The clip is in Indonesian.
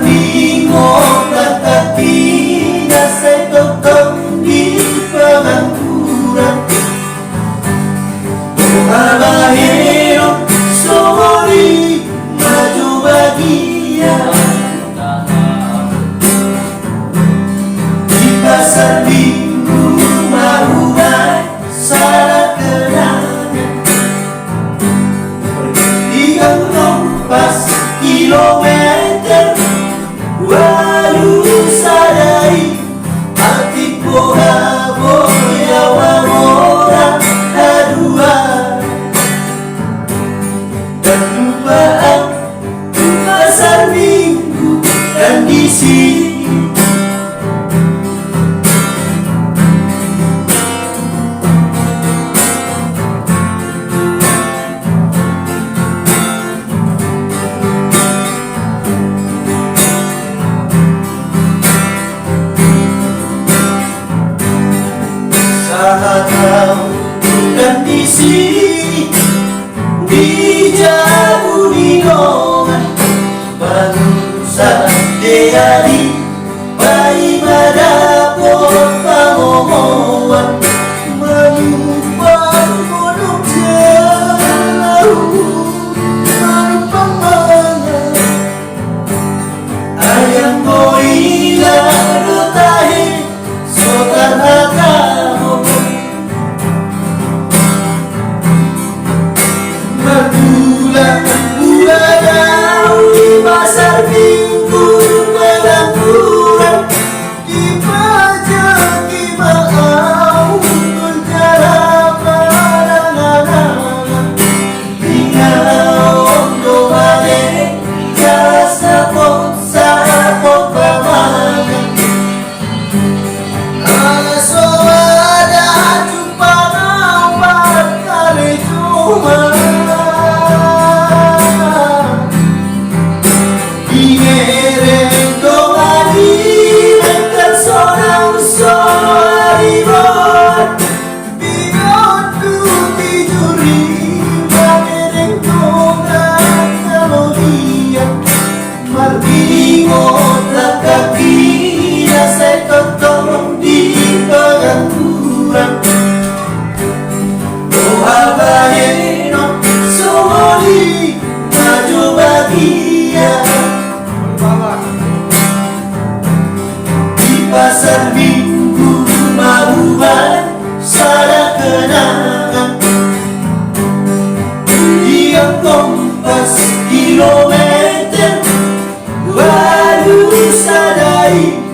Mardingo kaki nasa totong di pengangguran. Abahero sorry maju bahagia di pasar minggu marubai salah kenangan di pas kilometer walu sadari hati bohabo ya wamora adua dan lupaan pasar minggu dan di sini tahu dan di sini di jauh di dongan bangsa deali bayi badapot pamomoan menyumbang kodok jauh menumpang mana ayam koila rotahe sotar hakamu pasar minggu pengangguran di pajak di maau berjalan mana-mana tinggal do balik ya sapot pamana aso ada jumpa nampak kali cuma Mardingo kaki nasa totong di pengangguran. Abahero sorry maju bahagia di pasar minggu marubai salah kenangan di kompas kilometer walu sadari